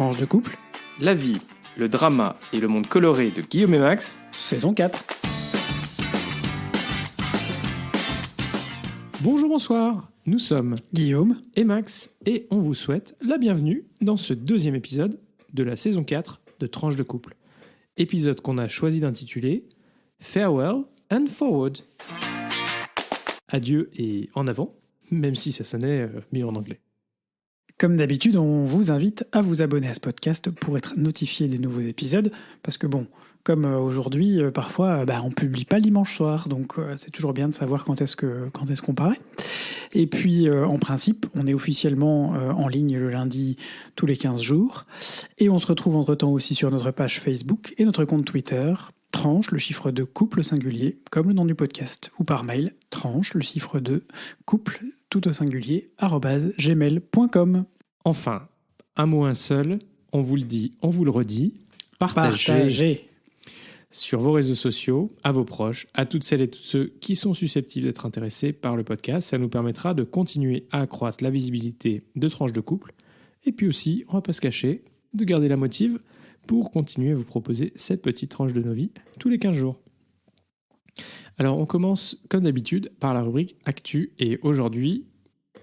Tranche de couple, La vie, le drama et le monde coloré de Guillaume et Max, saison 4. Bonjour, bonsoir, nous sommes Guillaume et Max et on vous souhaite la bienvenue dans ce deuxième épisode de la saison 4 de Tranche de couple. Épisode qu'on a choisi d'intituler Farewell and Forward. Adieu et en avant, même si ça sonnait mieux en anglais. Comme d'habitude, on vous invite à vous abonner à ce podcast pour être notifié des nouveaux épisodes, parce que bon, comme aujourd'hui, parfois, on publie pas le dimanche soir, donc c'est toujours bien de savoir quand est-ce qu'on paraît. Et puis, en principe, on est officiellement en ligne le lundi tous les 15 jours, et on se retrouve entre-temps aussi sur notre page Facebook et notre compte Twitter, tranche, le chiffre 2, couple singulier, comme le nom du podcast, ou par mail, tranche, le chiffre 2, couple, tout au singulier, @gmail.com. Enfin, un mot, un seul, on vous le dit, on vous le redit, partagez sur vos réseaux sociaux, à vos proches, à toutes celles et tous ceux qui sont susceptibles d'être intéressés par le podcast. Ça nous permettra de continuer à accroître la visibilité de Tranche de couple, et puis aussi, on va pas se cacher, de garder la motive pour continuer à vous proposer cette petite tranche de nos vies tous les 15 jours. Alors, on commence, comme d'habitude, par la rubrique Actu, et aujourd'hui,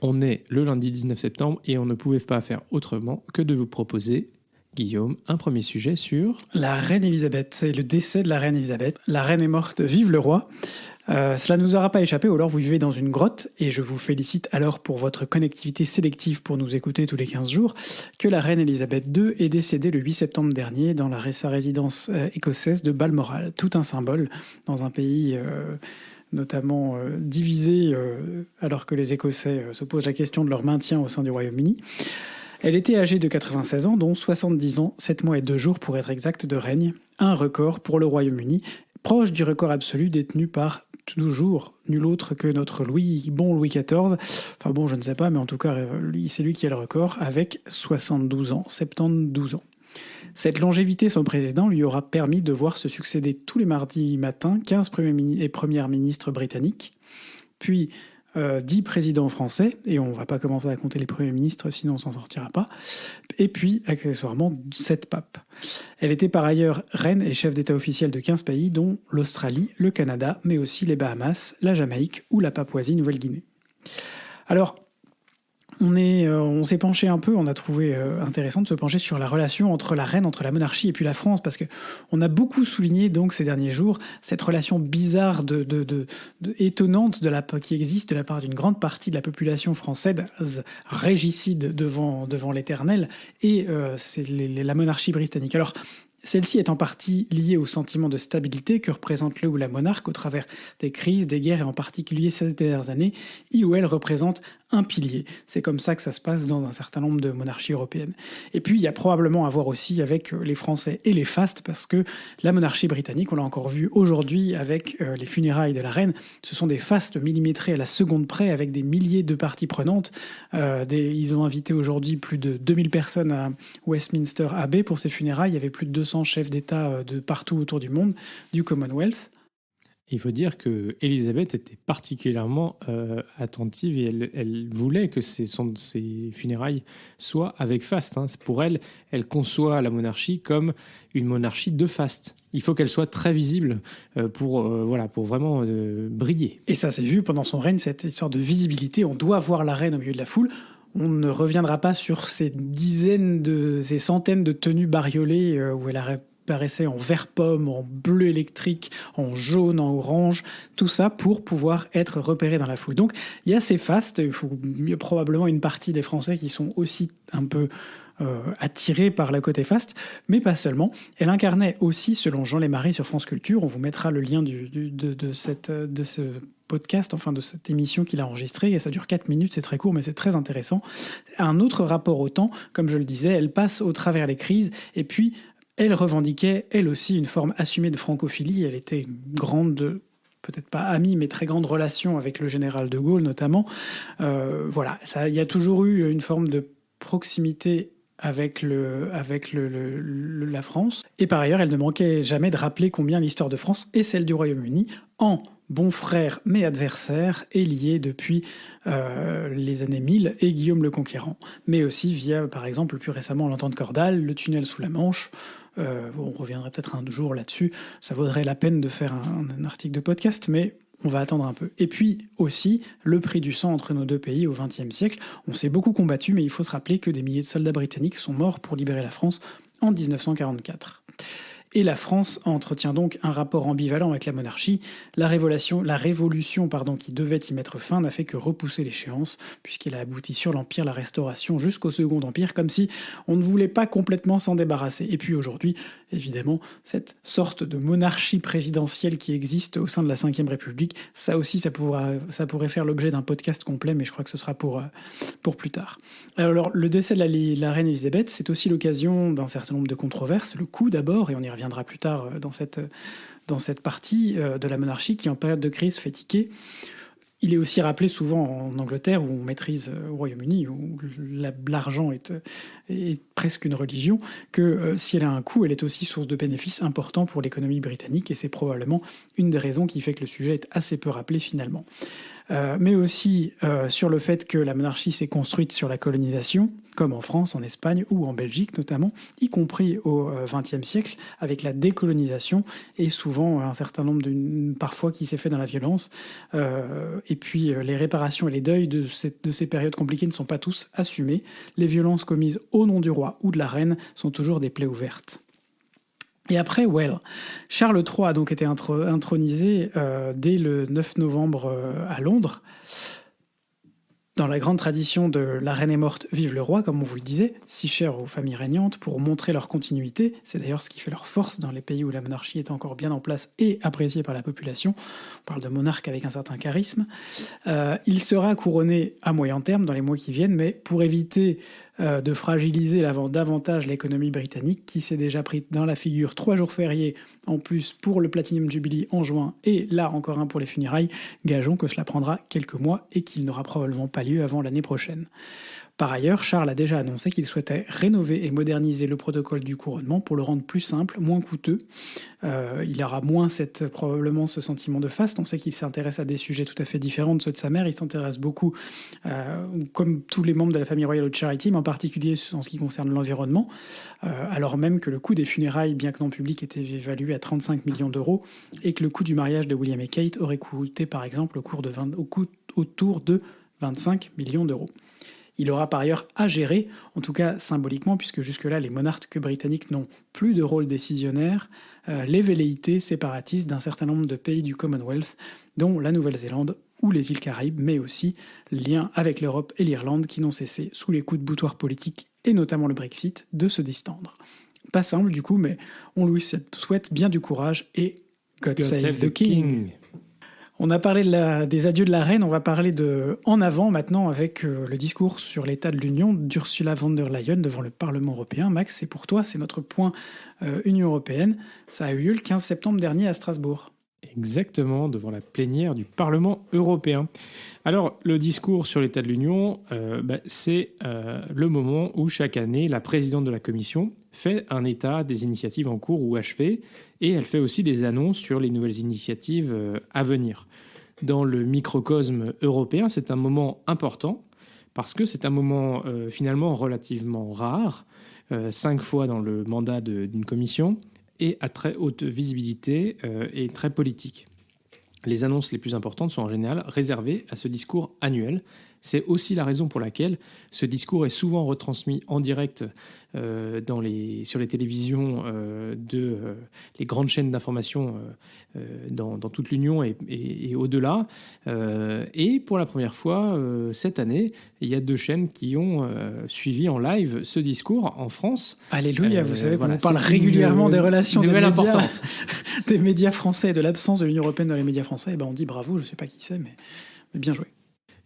on est le lundi 19 septembre et on ne pouvait pas faire autrement que de vous proposer, Guillaume, un premier sujet sur... La reine Elisabeth, c'est le décès de la reine Elisabeth. La reine est morte, vive le roi. Cela ne nous aura pas échappé, ou alors vous vivez dans une grotte, et je vous félicite alors pour votre connectivité sélective pour nous écouter tous les 15 jours, que la reine Elisabeth II est décédée le 8 septembre dernier dans sa résidence écossaise de Balmoral. Tout un symbole dans un pays... notamment divisée alors que les Écossais se posent la question de leur maintien au sein du Royaume-Uni. Elle était âgée de 96 ans, dont 70 ans, 7 mois et 2 jours pour être exact de règne, un record pour le Royaume-Uni, proche du record absolu détenu par toujours nul autre que notre Louis XIV. Enfin bon, je ne sais pas, mais en tout cas, c'est lui qui a le record, avec 72 ans, 72 ans. Cette longévité sans précédent lui aura permis de voir se succéder tous les mardis matins 15 premiers et premières ministres britanniques, puis 10 présidents français, et on ne va pas commencer à compter les premiers ministres, sinon on s'en sortira pas, et puis accessoirement 7 papes. Elle était par ailleurs reine et chef d'État officiel de 15 pays, dont l'Australie, le Canada, mais aussi les Bahamas, la Jamaïque ou la Papouasie-Nouvelle-Guinée. Alors, on s'est penché un peu, on a trouvé intéressant de se pencher sur la relation entre la reine, entre la monarchie et puis la France, parce que on a beaucoup souligné donc ces derniers jours cette relation bizarre, étonnante qui existe de la part d'une grande partie de la population française, régicide devant l'Éternel, et c'est la monarchie britannique. Alors, celle-ci est en partie liée au sentiment de stabilité que représente le ou la monarque au travers des crises, des guerres et en particulier ces dernières années, il ou elle représente un pilier. C'est comme ça que ça se passe dans un certain nombre de monarchies européennes. Et puis il y a probablement à voir aussi avec les Français et les fastes, parce que la monarchie britannique, on l'a encore vu aujourd'hui avec les funérailles de la reine, ce sont des fastes millimétrés à la seconde près avec des milliers de parties prenantes. Ils ont invité aujourd'hui plus de 2000 personnes à Westminster Abbey pour ces funérailles. Il y avait plus de 200 chefs d'État de partout autour du monde, du Commonwealth. Il faut dire que Elisabeth était particulièrement attentive et elle voulait que ses funérailles soient avec faste. Hein. Pour elle, elle conçoit la monarchie comme une monarchie de faste. Il faut qu'elle soit très visible pour vraiment briller. Et ça s'est vu pendant son règne, cette histoire de visibilité. On doit voir la reine au milieu de la foule. On ne reviendra pas sur ces centaines de tenues bariolées où elle apparaissait en vert pomme, en bleu électrique, en jaune, en orange, tout ça pour pouvoir être repérée dans la foule. Donc il y a ces fastes, il y a probablement une partie des Français qui sont aussi un peu attirés par le côté faste, mais pas seulement. Elle incarnait aussi, selon Jean Lémarie sur France Culture, on vous mettra le lien de ce podcast, enfin de cette émission qu'il a enregistrée, et ça dure 4 minutes, c'est très court, mais c'est très intéressant. Un autre rapport au temps, comme je le disais, elle passe au travers les crises, et puis elle revendiquait, elle aussi, une forme assumée de francophilie. Elle était une grande, peut-être pas amie, mais très grande relation avec le général de Gaulle, notamment. Il y a toujours eu une forme de proximité avec la France. Et par ailleurs, elle ne manquait jamais de rappeler combien l'histoire de France et celle du Royaume-Uni, en bon frère mais adversaire, est liée depuis les années 1000 et Guillaume le Conquérant. Mais aussi via, par exemple, plus récemment, l'entente cordale, le tunnel sous la Manche. On reviendra peut-être un jour là-dessus. Ça vaudrait la peine de faire un article de podcast, mais on va attendre un peu. Et puis aussi, le prix du sang entre nos deux pays au XXe siècle. On s'est beaucoup combattu, mais il faut se rappeler que des milliers de soldats britanniques sont morts pour libérer la France en 1944. Et la France entretient donc un rapport ambivalent avec la monarchie. La révolution qui devait y mettre fin n'a fait que repousser l'échéance, puisqu'elle a abouti sur l'Empire, la Restauration, jusqu'au Second Empire, comme si on ne voulait pas complètement s'en débarrasser. Et puis aujourd'hui, évidemment, cette sorte de monarchie présidentielle qui existe au sein de la Ve République, ça aussi, ça pourrait faire l'objet d'un podcast complet, mais je crois que ce sera pour plus tard. Alors, le décès de la reine Elisabeth, c'est aussi l'occasion d'un certain nombre de controverses. Le coup d'abord, et on y reviendra plus tard dans cette partie de la monarchie qui, en période de crise, fait tiquer. Il est aussi rappelé souvent en Angleterre, où on maîtrise, au Royaume-Uni, où l'argent est presque une religion, que si elle a un coût, elle est aussi source de bénéfices importants pour l'économie britannique, et c'est probablement une des raisons qui fait que le sujet est assez peu rappelé finalement. Mais aussi sur le fait que la monarchie s'est construite sur la colonisation, comme en France, en Espagne ou en Belgique notamment, y compris au XXe siècle, avec la décolonisation et souvent un certain nombre parfois qui s'est fait dans la violence. Et puis les réparations et les deuils de ces périodes compliquées ne sont pas tous assumés. Les violences commises au nom du roi ou de la reine sont toujours des plaies ouvertes. Et après, Charles III a donc été intronisé dès le 9 novembre à Londres. Dans la grande tradition de la reine est morte, vive le roi, comme on vous le disait, si cher aux familles régnantes, pour montrer leur continuité. C'est d'ailleurs ce qui fait leur force dans les pays où la monarchie est encore bien en place et appréciée par la population. On parle de monarque avec un certain charisme. Il sera couronné à moyen terme dans les mois qui viennent, mais pour éviter de fragiliser davantage l'économie britannique, qui s'est déjà pris dans la figure 3 jours fériés en plus pour le Platinum Jubilee en juin, et là encore un pour les funérailles. Gageons que cela prendra quelques mois et qu'il n'aura probablement pas lieu avant l'année prochaine. Par ailleurs, Charles a déjà annoncé qu'il souhaitait rénover et moderniser le protocole du couronnement pour le rendre plus simple, moins coûteux. Il aura moins probablement ce sentiment de faste. On sait qu'il s'intéresse à des sujets tout à fait différents de ceux de sa mère. Il s'intéresse beaucoup, comme tous les membres de la famille royale, au charity, mais en particulier en ce qui concerne l'environnement, alors même que le coût des funérailles, bien que non public, était évalué à 35 millions d'euros et que le coût du mariage de William et Kate aurait coûté, par exemple, autour de 25 millions d'euros. Il aura par ailleurs à gérer, en tout cas symboliquement, puisque jusque-là les monarques britanniques n'ont plus de rôle décisionnaire, les velléités séparatistes d'un certain nombre de pays du Commonwealth, dont la Nouvelle-Zélande ou les îles Caraïbes, mais aussi liens avec l'Europe et l'Irlande qui n'ont cessé, sous les coups de boutoir politiques et notamment le Brexit, de se distendre. Pas simple du coup, mais on lui souhaite bien du courage et God save the King. On a parlé des adieux de la reine, on va parler en avant maintenant avec le discours sur l'état de l'Union d'Ursula von der Leyen devant le Parlement européen. Max, c'est pour toi, c'est notre point Union européenne. Ça a eu lieu le 15 septembre dernier à Strasbourg. Exactement, devant la plénière du Parlement européen. Alors, le discours sur l'état de l'Union, c'est le moment où chaque année, la présidente de la Commission fait un état des initiatives en cours ou achevées, et elle fait aussi des annonces sur les nouvelles initiatives à venir. Dans le microcosme européen, c'est un moment important, parce que c'est un moment finalement relativement rare, 5 fois dans le mandat d'une commission, et à très haute visibilité et très politique. Les annonces les plus importantes sont en général réservées à ce discours annuel. C'est aussi la raison pour laquelle ce discours est souvent retransmis en direct sur les télévisions les grandes chaînes d'information dans toute l'Union et au-delà. Et pour la première fois, cette année, il y a 2 chaînes qui ont suivi en live ce discours en France. Alléluia, vous savez qu'on parle régulièrement des relations des médias, importante. Des médias français et de l'absence de l'Union européenne dans les médias français. Et on dit bravo, je ne sais pas qui c'est, mais bien joué.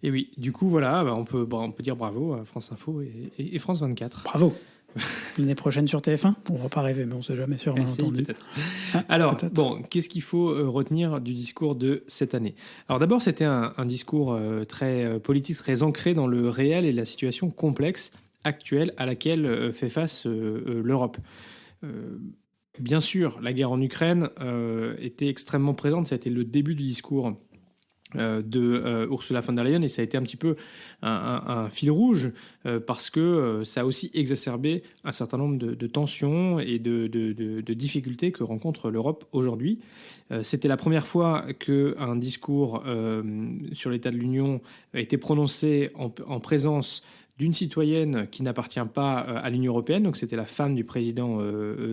Et oui, du coup, voilà, on peut dire bravo à France Info et France 24. Bravo. L'année prochaine sur TF1 ? On va pas rêver, mais on ne sait jamais sûr. Peut-être. Alors, qu'est-ce qu'il faut retenir du discours de cette année ? Alors d'abord, c'était un discours très politique, très ancré dans le réel et la situation complexe actuelle à laquelle fait face l'Europe. Bien sûr, la guerre en Ukraine était extrêmement présente. Ça a été le début du discours de Ursula von der Leyen, et ça a été un petit peu un fil rouge parce que ça a aussi exacerbé un certain nombre de tensions et de difficultés que rencontre l'Europe aujourd'hui. C'était la première fois qu'un discours sur l'état de l'Union a été prononcé en présence d'une citoyenne qui n'appartient pas à l'Union européenne, donc c'était la femme du président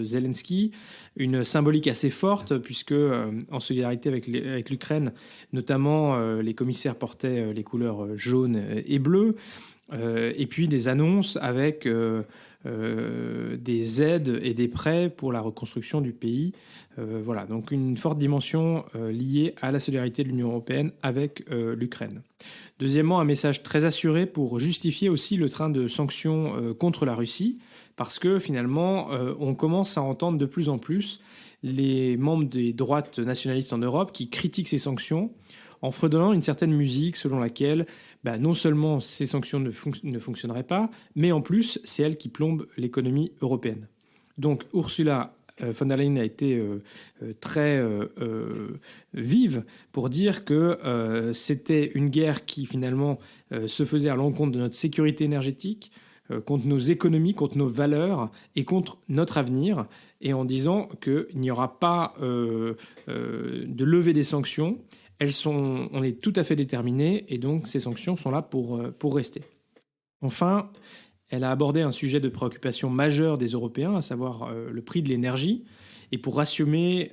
Zelensky, une symbolique assez forte puisque en solidarité avec l'Ukraine, notamment les commissaires portaient les couleurs jaune et bleu, et puis des annonces avec des aides et des prêts pour la reconstruction du pays. Voilà, donc une forte dimension liée à la solidarité de l'Union européenne avec l'Ukraine. Deuxièmement, un message très assuré pour justifier aussi le train de sanctions contre la Russie, parce que finalement, on commence à entendre de plus en plus les membres des droites nationalistes en Europe qui critiquent ces sanctions en fredonnant une certaine musique selon laquelle non seulement ces sanctions ne fonctionneraient pas, mais en plus, c'est elles qui plombent l'économie européenne. Donc Ursula von der Leyen a été très vive pour dire que c'était une guerre qui finalement se faisait à l'encontre de notre sécurité énergétique, contre nos économies, contre nos valeurs et contre notre avenir, et en disant qu'il n'y aura pas de levée des sanctions. On est tout à fait déterminés, et donc ces sanctions sont là pour rester. Enfin, elle a abordé un sujet de préoccupation majeure des Européens, à savoir le prix de l'énergie. Et pour rassurer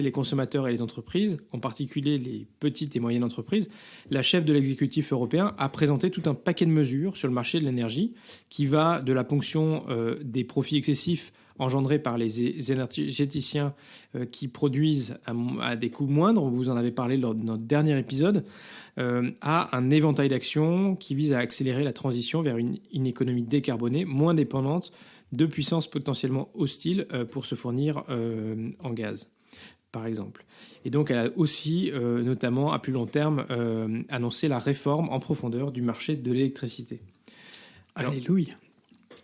les consommateurs et les entreprises, en particulier les petites et moyennes entreprises, la chef de l'exécutif européen a présenté tout un paquet de mesures sur le marché de l'énergie qui va de la ponction des profits excessifs engendrés par les énergéticiens qui produisent à des coûts moindres, vous en avez parlé lors de notre dernier épisode, à un éventail d'actions qui vise à accélérer la transition vers une économie décarbonée, moins dépendante de puissances potentiellement hostiles pour se fournir en gaz, par exemple. Et donc elle a aussi, notamment à plus long terme, annoncé la réforme en profondeur du marché de l'électricité. Alors, alléluia.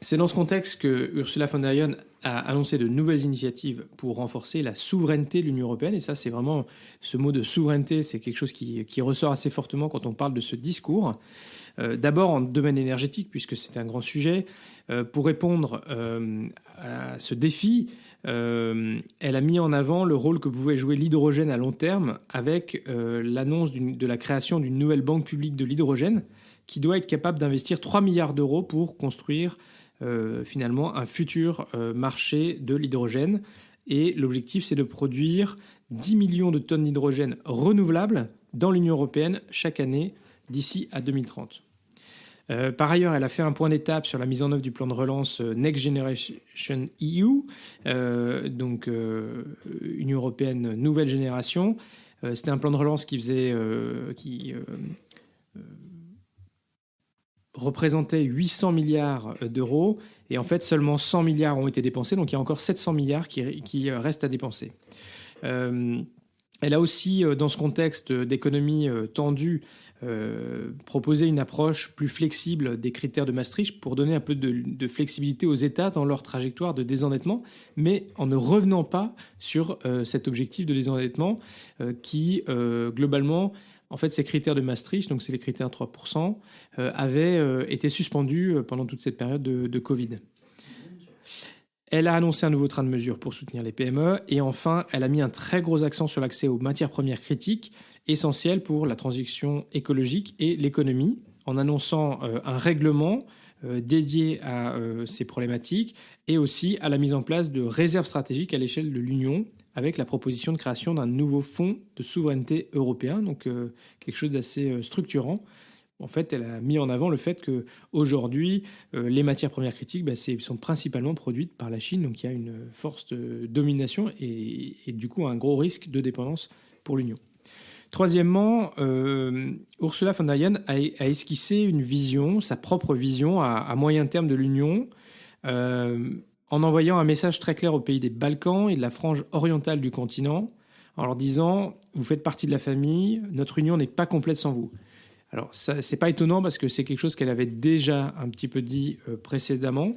C'est dans ce contexte que Ursula von der Leyen a annoncé de nouvelles initiatives pour renforcer la souveraineté de l'Union européenne. Et ça, c'est vraiment, ce mot de souveraineté, c'est quelque chose qui ressort assez fortement quand on parle de ce discours. D'abord en domaine énergétique, puisque c'est un grand sujet. Pour répondre à ce défi, elle a mis en avant le rôle que pouvait jouer l'hydrogène à long terme avec l'annonce de la création d'une nouvelle banque publique de l'hydrogène qui doit être capable d'investir 3 milliards d'euros pour construire finalement un futur marché de l'hydrogène. Et l'objectif, c'est de produire 10 millions de tonnes d'hydrogène renouvelables dans l'Union européenne chaque année d'ici à 2030. Par ailleurs, elle a fait un point d'étape sur la mise en œuvre du plan de relance Next Generation EU, donc Union européenne nouvelle génération. C'était un plan de relance qui représentait 800 milliards d'euros, et en fait seulement 100 milliards ont été dépensés, donc il y a encore 700 milliards qui restent à dépenser. Elle a aussi, dans ce contexte d'économie tendue, proposé une approche plus flexible des critères de Maastricht pour donner un peu de flexibilité aux États dans leur trajectoire de désendettement, mais en ne revenant pas sur cet objectif de désendettement qui, globalement, en fait, ces critères de Maastricht, donc c'est les critères 3%, avaient été suspendus pendant toute cette période de Covid. Elle a annoncé un nouveau train de mesures pour soutenir les PME. Et enfin, elle a mis un très gros accent sur l'accès aux matières premières critiques, essentielles pour la transition écologique et l'économie, en annonçant un règlement dédié à ces problématiques et aussi à la mise en place de réserves stratégiques à l'échelle de l'Union, avec la proposition de création d'un nouveau fonds de souveraineté européen, donc quelque chose d'assez structurant. En fait, elle a mis en avant le fait qu'aujourd'hui, les matières premières critiques sont principalement produites par la Chine, donc il y a une forte domination et du coup un gros risque de dépendance pour l'Union. Troisièmement, Ursula von der Leyen a esquissé une vision, sa propre vision à moyen terme de l'Union, en envoyant un message très clair aux pays des Balkans et de la frange orientale du continent, en leur disant « Vous faites partie de la famille, notre union n'est pas complète sans vous ». Alors, ça, c'est pas étonnant parce que c'est quelque chose qu'elle avait déjà un petit peu dit précédemment.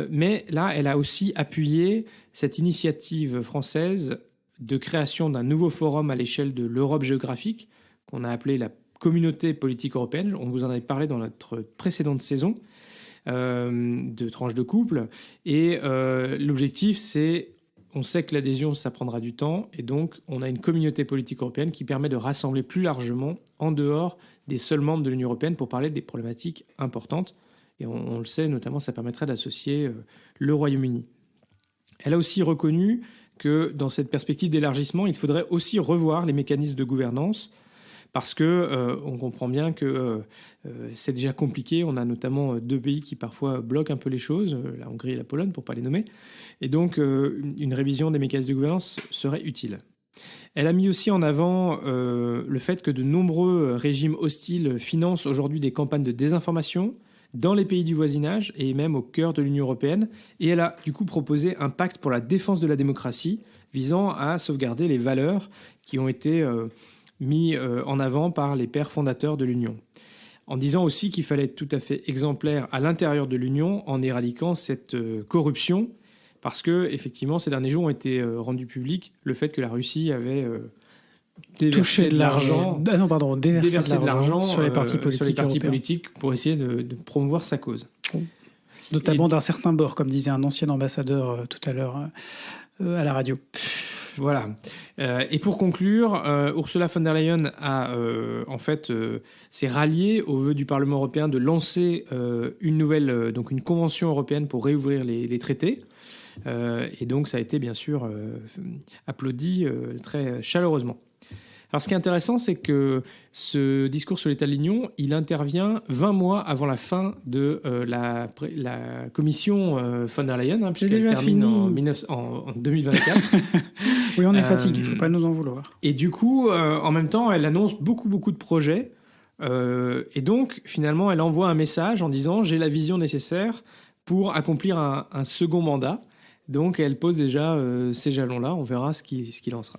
Mais là, elle a aussi appuyé cette initiative française de création d'un nouveau forum à l'échelle de l'Europe géographique, qu'on a appelé la Communauté politique européenne. On vous en avait parlé dans notre précédente saison de tranches de couple. Et l'objectif, c'est... On sait que l'adhésion, ça prendra du temps, et donc on a une communauté politique européenne qui permet de rassembler plus largement en dehors des seuls membres de l'Union européenne pour parler des problématiques importantes. Et on le sait, notamment, ça permettrait d'associer le Royaume-Uni. Elle a aussi reconnu que dans cette perspective d'élargissement, il faudrait aussi revoir les mécanismes de gouvernance, parce que on comprend bien que c'est déjà compliqué. On a notamment 2 pays qui parfois bloquent un peu les choses, la Hongrie et la Pologne, pour ne pas les nommer. Et donc, une révision des mécanismes de gouvernance serait utile. Elle a mis aussi en avant le fait que de nombreux régimes hostiles financent aujourd'hui des campagnes de désinformation dans les pays du voisinage et même au cœur de l'Union européenne. Et elle a du coup proposé un pacte pour la défense de la démocratie visant à sauvegarder les valeurs qui ont été mis en avant par les pères fondateurs de l'Union. En disant aussi qu'il fallait être tout à fait exemplaire à l'intérieur de l'Union en éradiquant cette corruption, parce que effectivement ces derniers jours ont été rendus publics le fait que la Russie avait déversé de l'argent sur les partis politiques pour essayer de promouvoir sa cause. Notamment d'un certain bord, comme disait un ancien ambassadeur tout à l'heure à la radio. Voilà. Et pour conclure, Ursula von der Leyen a s'est ralliée au vœu du Parlement européen de lancer une convention européenne pour réouvrir les traités. Et donc ça a été bien sûr applaudi très chaleureusement. Alors ce qui est intéressant, c'est que ce discours sur l'état de l'Union, il intervient 20 mois avant la fin de la commission von der Leyen, puisqu'elle termine en 2024. Oui, on est fatigué, il ne faut pas nous en vouloir. Et du coup, en même temps, elle annonce beaucoup de projets. Et donc, finalement, elle envoie un message en disant « J'ai la vision nécessaire pour accomplir un second mandat ». Donc, elle pose déjà ces jalons-là. On verra ce qu'il en sera.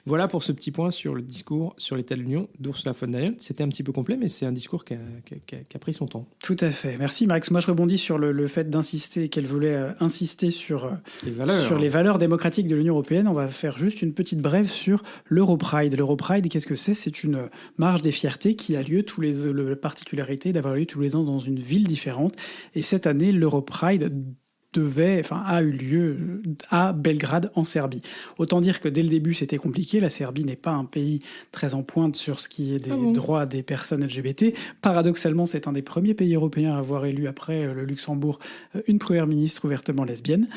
Voilà pour ce petit point sur le discours sur l'état de l'Union d'Ursula von der Leyen. C'était un petit peu complet, mais c'est un discours qui a pris son temps. Tout à fait. Merci Max. Moi, je rebondis sur le fait d'insister, qu'elle voulait insister sur les valeurs démocratiques de l'Union européenne. On va faire juste une petite brève sur l'Europride. L'Europride, qu'est-ce que c'est ? C'est une marche des fiertés qui a lieu la particularité d'avoir lieu tous les ans dans une ville différente. Et cette année, l'Europride a eu lieu à Belgrade en Serbie. Autant dire que dès le début c'était compliqué. La Serbie n'est pas un pays très en pointe sur ce qui est des droits des personnes LGBT. Paradoxalement, c'est un des premiers pays européens à avoir élu après le Luxembourg une première ministre ouvertement lesbienne.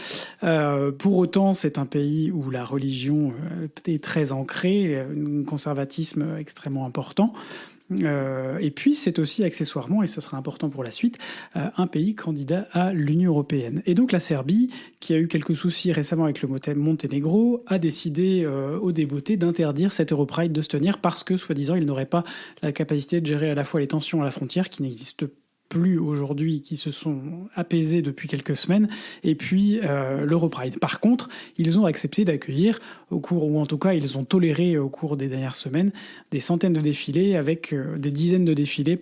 Pour autant, c'est un pays où la religion est très ancrée, un conservatisme extrêmement important. Et puis c'est aussi accessoirement, et ce sera important pour la suite, un pays candidat à l'Union européenne. Et donc la Serbie, qui a eu quelques soucis récemment avec le Monténégro, a décidé au débotté d'interdire cette Europride de se tenir parce que, soi-disant, il n'aurait pas la capacité de gérer à la fois les tensions à la frontière qui n'existent plus aujourd'hui, qui se sont apaisées depuis quelques semaines, et puis l'Europride. Par contre, ils ont accepté d'accueillir ou en tout cas, ils ont toléré au cours des dernières semaines des centaines de défilés, avec des dizaines de défilés,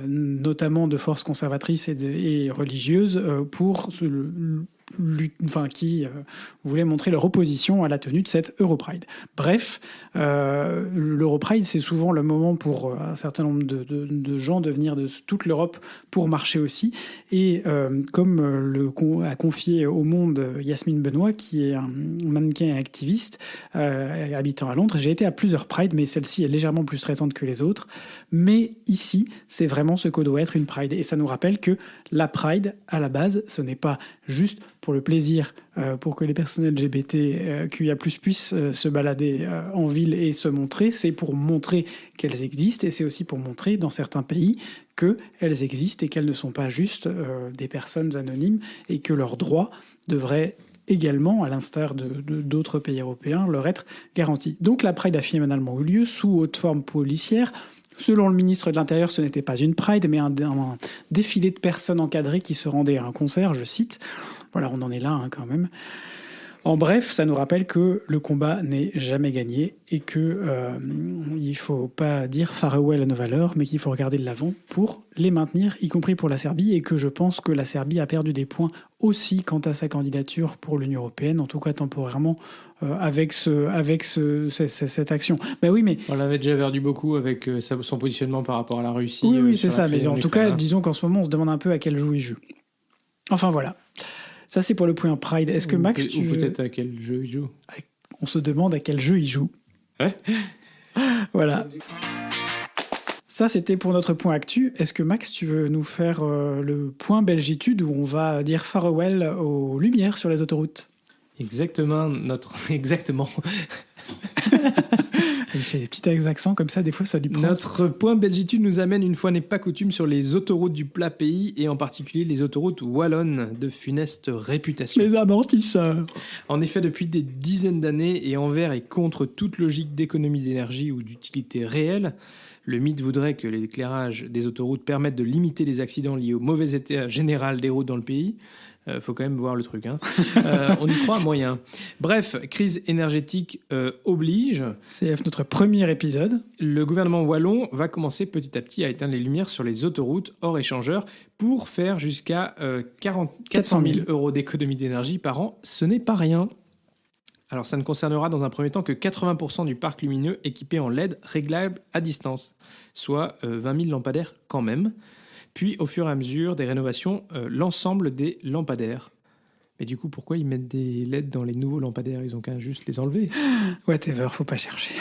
notamment de forces conservatrices et religieuses, qui voulaient montrer leur opposition à la tenue de cette Europride. Bref, l'Europride, c'est souvent le moment pour un certain nombre de gens de venir de toute l'Europe pour marcher aussi. Et comme a confié au Monde Yasmine Benoît, qui est un mannequin et activiste habitant à Londres, j'ai été à plusieurs Prides, mais celle-ci est légèrement plus stressante que les autres. Mais ici, c'est vraiment ce que doit être une Pride. Et ça nous rappelle que la Pride, à la base, ce n'est pas juste pour le plaisir, pour que les personnes LGBTQIA+, puissent se balader en ville et se montrer. C'est pour montrer qu'elles existent, et c'est aussi pour montrer dans certains pays qu'elles existent et qu'elles ne sont pas juste des personnes anonymes, et que leurs droits devraient également, à l'instar d'autres pays européens, leur être garantis. Donc la Pride a finalement eu lieu sous haute forme policière. Selon le ministre de l'Intérieur, ce n'était pas une Pride, mais un défilé de personnes encadrées qui se rendaient à un concert, je cite. Voilà, on en est là quand même. En bref, ça nous rappelle que le combat n'est jamais gagné et que il faut pas dire farewell à nos valeurs, mais qu'il faut regarder de l'avant pour les maintenir, y compris pour la Serbie, et que je pense que la Serbie a perdu des points aussi quant à sa candidature pour l'Union européenne, en tout cas temporairement, avec cette action. Ben oui, mais on l'avait déjà perdu beaucoup avec son positionnement par rapport à la Russie. Oui, c'est ça. Mais en tout cas, disons qu'en ce moment, on se demande un peu à quel jeu il joue. Enfin voilà. Ça, c'est pour le point Pride. Est-ce que Max, ou peut-être à quel jeu il joue? On se demande à quel jeu il joue. Voilà. Ça, c'était pour notre point actu. Est-ce que Max, tu veux nous faire le point Belgitude où on va dire farewell aux lumières sur les autoroutes? Exactement. Exactement. Il fait des petits accents comme ça, des fois ça lui prend. Notre point Belgitude nous amène, une fois n'est pas coutume, sur les autoroutes du plat pays et en particulier les autoroutes wallonnes de funeste réputation. Les amortisseurs. En effet, depuis des dizaines d'années et envers et contre toute logique d'économie d'énergie ou d'utilité réelle, le mythe voudrait que l'éclairage des autoroutes permette de limiter les accidents liés au mauvais état général des routes dans le pays. Faut quand même voir le truc. Hein. On y croit moyen. Bref, crise énergétique oblige. C'est notre premier épisode. Le gouvernement wallon va commencer petit à petit à éteindre les lumières sur les autoroutes hors échangeur pour faire jusqu'à 400 000 euros d'économie d'énergie par an. Ce n'est pas rien. Alors ça ne concernera dans un premier temps que 80% du parc lumineux équipé en LED réglable à distance, soit 20 000 lampadaires quand même. Puis, au fur et à mesure des rénovations, l'ensemble des lampadaires. Mais du coup, pourquoi ils mettent des LED dans les nouveaux lampadaires? Ils ont qu'à juste les enlever. Whatever, faut pas chercher.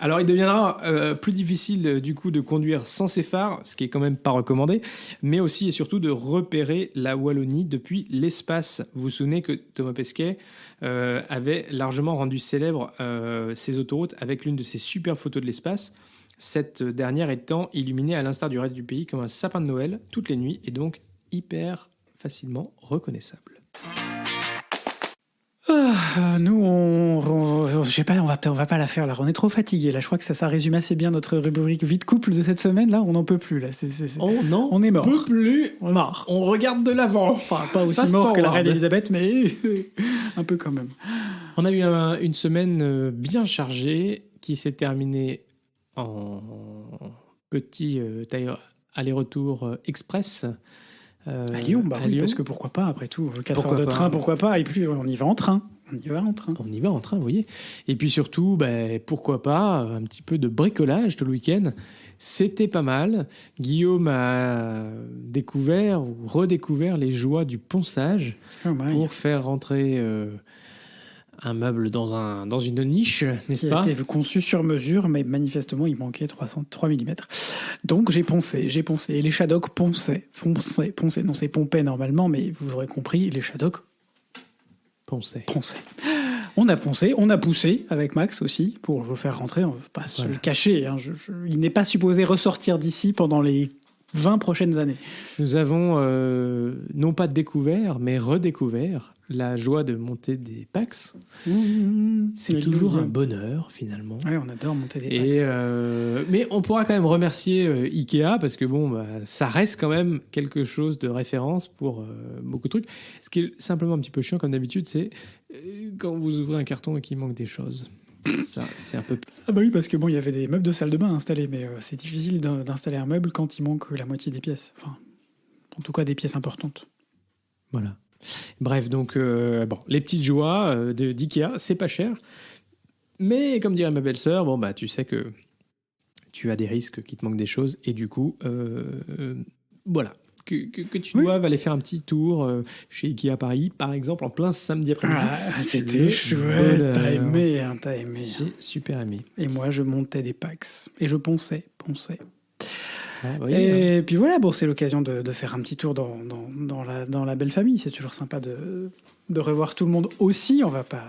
Alors, il deviendra plus difficile, du coup, de conduire sans ces phares, ce qui est quand même pas recommandé, mais aussi et surtout de repérer la Wallonie depuis l'espace. Vous vous souvenez que Thomas Pesquet avait largement rendu célèbre ces autoroutes avec l'une de ses superbes photos de l'espace. Cette dernière étant illuminée à l'instar du reste du pays comme un sapin de Noël toutes les nuits et donc hyper facilement reconnaissable. Nous, je sais pas, on va pas la faire là. On est trop fatigués là. Je crois que ça résume assez bien notre rubrique vie de couple de cette semaine là. On n'en peut plus là. On est mort. On peut plus. On est mort. On regarde de l'avant. Enfin, pas aussi mort que la reine Elisabeth, mais un peu quand même. On a eu une semaine bien chargée qui s'est terminée en petit aller-retour express. À Lyon, oui, parce que pourquoi pas, après tout, 4 heures de train, pourquoi pas, et puis on y va en train. On y va en train, vous voyez. Et puis surtout, pourquoi pas, un petit peu de bricolage tout le week-end. C'était pas mal. Guillaume a découvert ou redécouvert les joies du ponçage pour faire rentrer un meuble dans une niche, n'est-ce pas? Qui a été conçu sur mesure, mais manifestement, il manquait 3 mm. Donc, j'ai poncé. Et les Shadocks ponçaient. Non, c'est pompait normalement, mais vous aurez compris, les Shadocks ponçaient. On a poncé, on a poussé avec Max aussi, pour le faire rentrer. On ne veut pas se le cacher. Hein. Il n'est pas supposé ressortir d'ici pendant les 20 prochaines années. Nous avons non pas découvert, mais redécouvert la joie de monter des PAX. C'est toujours un bonheur, finalement. Oui, on adore monter des PAX. Mais on pourra quand même remercier Ikea, parce que ça reste quand même quelque chose de référence pour beaucoup de trucs. Ce qui est simplement un petit peu chiant, comme d'habitude, c'est quand vous ouvrez un carton et qu'il manque des choses. Ça, c'est un peu... Ah bah oui, parce que il y avait des meubles de salle de bain installés, mais c'est difficile d'installer un meuble quand il manque la moitié des pièces. Enfin, en tout cas, des pièces importantes. Voilà. Bref, donc, les petites joies d'IKEA, c'est pas cher. Mais, comme dirait ma belle-sœur, tu sais que tu as des risques qu'il te manque des choses. Et du coup, voilà. Que tu doives aller faire un petit tour chez Ikea Paris, par exemple, en plein samedi après-midi. Ah, c'était chouette, t'as aimé. J'ai super aimé. Et moi, je montais des packs. Et je ponçais. Et puis voilà, c'est l'occasion de faire un petit tour dans la belle famille. C'est toujours sympa de revoir tout le monde aussi. On va pas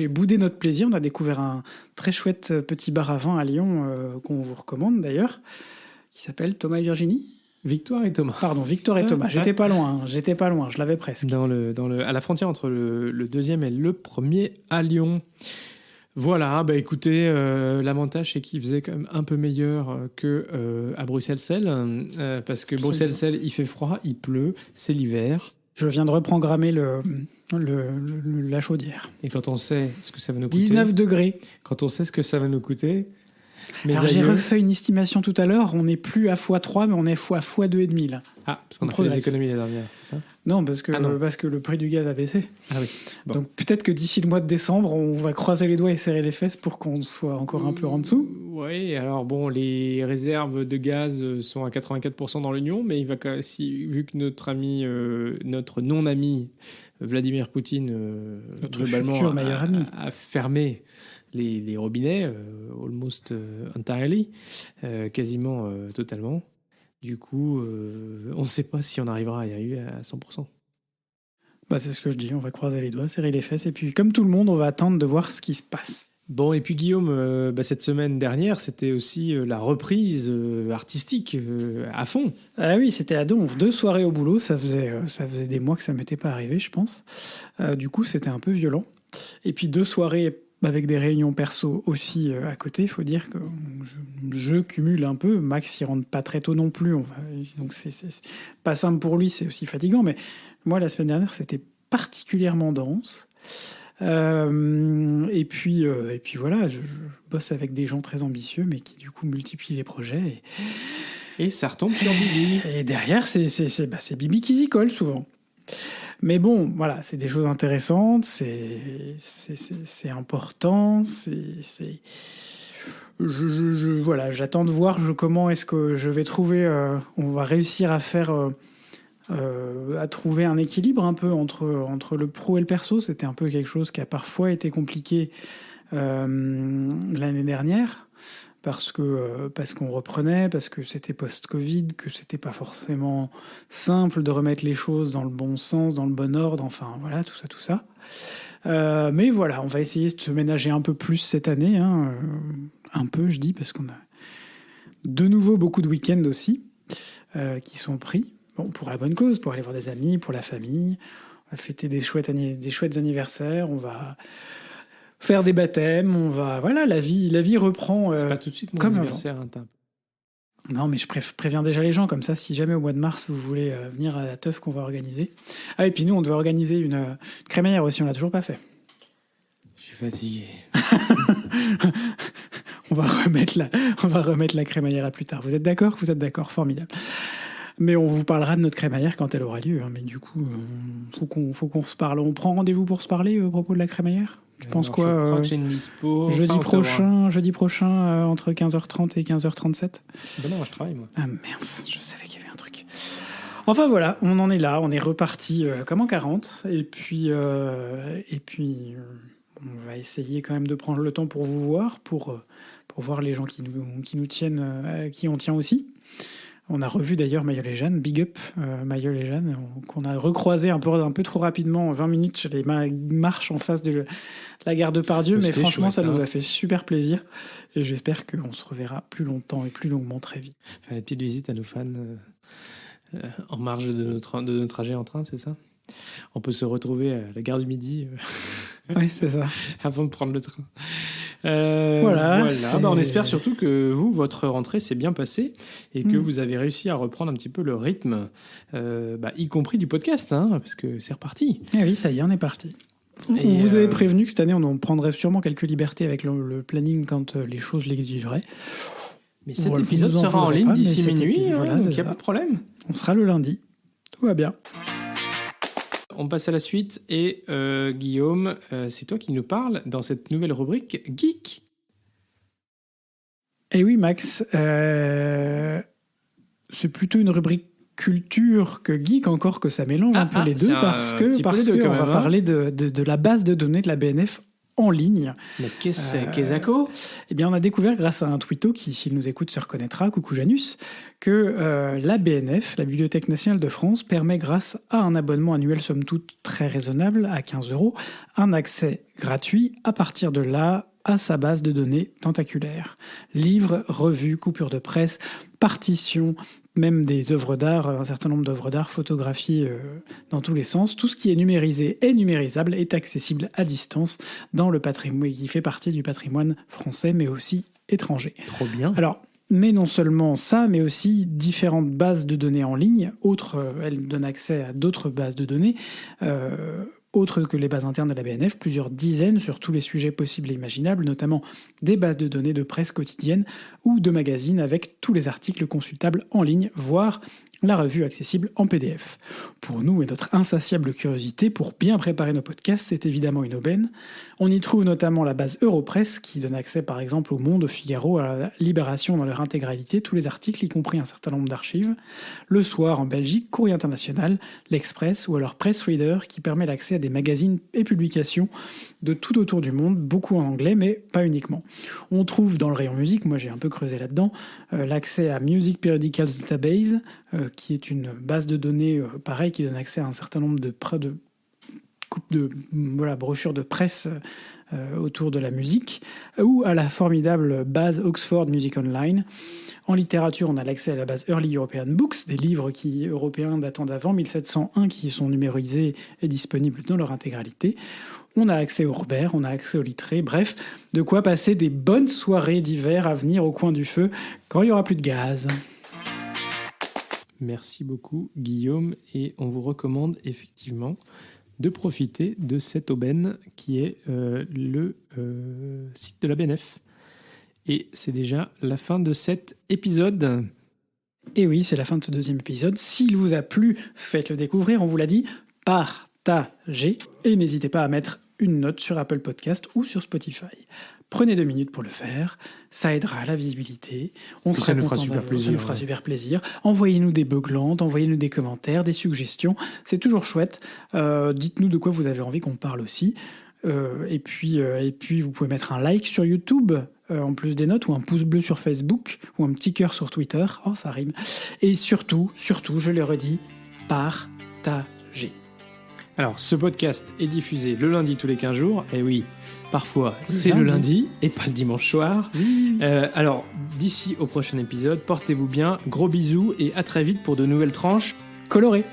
bouder notre plaisir. On a découvert un très chouette petit bar à vin à Lyon qu'on vous recommande d'ailleurs, qui s'appelle Thomas et Virginie. Victoire et Thomas. Pardon, Victor et Thomas. J'étais pas loin, je l'avais presque. À la frontière entre le deuxième et le premier à Lyon. Voilà, écoutez, l'avantage c'est qu'il faisait quand même un peu meilleur que à Bruxelles-Selle, parce que Bruxelles-Selle, il fait froid, il pleut, c'est l'hiver. Je viens de reprogrammer la chaudière. Et quand on sait ce que ça va nous coûter... 19 degrés. Quand on sait ce que ça va nous coûter... Alors j'ai refait une estimation tout à l'heure, on n'est plus à x3, mais on est à x2,5 là. Ah, parce qu'on a fait des économies l'année dernière, c'est ça? Non, parce que le prix du gaz a baissé. Ah oui. Bon. Donc peut-être que d'ici le mois de décembre, on va croiser les doigts et serrer les fesses pour qu'on soit encore un peu en dessous. Oui, alors bon, les réserves de gaz sont à 84% dans l'Union, mais vu que notre non-ami Vladimir Poutine, notre globalement, futur meilleur ami, a fermé les robinets, almost entirely, quasiment totalement. Du coup, on ne sait pas si on arrivera à y arriver à 100%. Bah, c'est ce que je dis, on va croiser les doigts, serrer les fesses, et puis comme tout le monde, on va attendre de voir ce qui se passe. Bon, et puis Guillaume, cette semaine dernière, c'était aussi la reprise artistique à fond. Ah oui, c'était à Donf, 2 soirées au boulot, ça faisait des mois que ça ne m'était pas arrivé, je pense. Du coup, c'était un peu violent. Et puis 2 soirées avec des réunions perso aussi à côté. Il faut dire que je cumule un peu. Max, il rentre pas très tôt non plus. Donc c'est pas simple pour lui, c'est aussi fatigant. Mais moi, la semaine dernière, c'était particulièrement dense. Et puis voilà, je bosse avec des gens très ambitieux, mais qui du coup multiplient les projets. Et ça retombe sur Bibi. Et derrière, c'est Bibi qui s'y colle souvent. Mais bon, voilà, c'est des choses intéressantes, c'est important, voilà, j'attends de voir comment est-ce que je vais trouver, on va réussir à faire, à trouver un équilibre un peu entre le pro et le perso. C'était un peu quelque chose qui a parfois été compliqué l'année dernière. Parce qu'on reprenait, parce que c'était post-Covid, que c'était pas forcément simple de remettre les choses dans le bon sens, dans le bon ordre, enfin voilà, tout ça. Mais voilà, on va essayer de se ménager un peu plus cette année, hein, un peu je dis, parce qu'on a de nouveau beaucoup de week-ends aussi qui sont pris, bon, pour la bonne cause, pour aller voir des amis, pour la famille, on va fêter des chouettes anniversaires, on va faire des baptêmes, voilà, la vie reprend. C'est pas tout de suite mon anniversaire, hein, non, mais je préviens déjà les gens, comme ça, si jamais au mois de mars, vous voulez venir à la teuf qu'on va organiser. Ah, et puis nous, on devait organiser une crémaillère aussi, on l'a toujours pas fait. Je suis fatigué. on va remettre la crémaillère à plus tard. Vous êtes d'accord? Vous êtes d'accord, formidable. Mais on vous parlera de notre crémaillère quand elle aura lieu. Hein. Mais du coup, faut qu'on se parle. On prend rendez-vous pour se parler à propos de la crémaillère? Tu penses quoi? Je crois que j'ai une dispo. Jeudi prochain entre 15h30 et 15h37. Ben non, je travaille, moi. Ah merde, je savais qu'il y avait un truc. Enfin voilà, on en est là. On est reparti comme en 40. Et puis, on va essayer quand même de prendre le temps pour vous voir, pour voir les gens qui nous tiennent, qui on tient aussi. On a revu d'ailleurs Mayol et Jeanne, big up Mayol et Jeanne, qu'on a recroisé un peu trop rapidement, 20 minutes sur les marches en face de la gare de Pardieu, mais franchement chouette, ça nous a fait super plaisir et j'espère qu'on se reverra plus longtemps et plus longuement très vite. Faire une petite visite à nos fans en marge de notre trajet en train, c'est ça? On peut se retrouver à la gare du Midi. Oui, c'est ça. Avant de prendre le train. Voilà. On espère surtout que votre rentrée s'est bien passée et que vous avez réussi à reprendre un petit peu le rythme, y compris du podcast, hein, parce que c'est reparti. Eh oui, ça y est, on est parti. On vous avait prévenu que cette année, on prendrait sûrement quelques libertés avec le planning quand les choses l'exigeraient. Mais cet épisode sera en ligne d'ici minuit, donc il n'y a pas de problème. On sera le lundi. Tout va bien. On passe à la suite et Guillaume, c'est toi qui nous parles dans cette nouvelle rubrique Geek. Eh oui, Max, c'est plutôt une rubrique culture que geek, encore que ça mélange un peu les deux, parce que on va parler de la base de données de la BNF en ligne. Mais qu'est-ce qu'Esaco ? Eh bien, on a découvert grâce à un twitto qui, s'il nous écoute, se reconnaîtra, coucou Janus, que la BNF, la Bibliothèque nationale de France, permet, grâce à un abonnement annuel somme toute très raisonnable, à 15 €, un accès gratuit à partir de là à sa base de données tentaculaire. Livres, revues, coupures de presse, partitions, même des œuvres d'art, un certain nombre d'œuvres d'art, photographies dans tous les sens. Tout ce qui est numérisé et numérisable est accessible à distance dans le patrimoine, qui fait partie du patrimoine français, mais aussi étranger. Trop bien. Alors, Mais non seulement ça, mais aussi différentes bases de données en ligne. Elle donne accès à d'autres bases de données, autres que les bases internes de la BNF, plusieurs dizaines sur tous les sujets possibles et imaginables, notamment des bases de données de presse quotidienne ou de magazines avec tous les articles consultables en ligne, voire la revue accessible en PDF. Pour nous et notre insatiable curiosité, pour bien préparer nos podcasts, c'est évidemment une aubaine. On y trouve notamment la base Europresse, qui donne accès par exemple au Monde, au Figaro, à la Libération dans leur intégralité, tous les articles, y compris un certain nombre d'archives. Le Soir en Belgique, Courrier International, l'Express ou alors Press Reader, qui permet l'accès à des magazines et publications de tout autour du monde, beaucoup en anglais, mais pas uniquement. On trouve dans le rayon musique, moi j'ai un peu creusé là-dedans, l'accès à Music Periodicals Database, qui est une base de données pareil qui donne accès à un certain nombre de brochures de presse autour de la musique, ou à la formidable base Oxford Music Online. En littérature, on a l'accès à la base Early European Books, des livres européens datant d'avant 1701 qui sont numérisés et disponibles dans leur intégralité. On a accès au Robert, on a accès au Littré, bref, de quoi passer des bonnes soirées d'hiver à venir au coin du feu quand il n'y aura plus de gaz. Merci beaucoup Guillaume, et on vous recommande effectivement de profiter de cette aubaine qui est le site de la BNF. Et c'est déjà la fin de cet épisode. Et oui, c'est la fin de ce deuxième épisode. S'il vous a plu, faites-le découvrir, on vous l'a dit, partagez, et n'hésitez pas à mettre une note sur Apple Podcast ou sur Spotify. Prenez 2 minutes pour le faire, ça aidera à la visibilité. Ça nous fera super plaisir. Envoyez-nous des beuglantes, envoyez-nous des commentaires, des suggestions, c'est toujours chouette. Dites-nous de quoi vous avez envie qu'on parle aussi. Et puis, vous pouvez mettre un like sur YouTube, en plus des notes, ou un pouce bleu sur Facebook, ou un petit cœur sur Twitter. Oh, ça rime. Et surtout, je le redis, partagez. Alors, ce podcast est diffusé le lundi tous les 15 jours. Et oui, parfois, c'est le lundi et pas le dimanche soir. Oui. Alors, d'ici au prochain épisode, portez-vous bien, gros bisous et à très vite pour de nouvelles tranches colorées.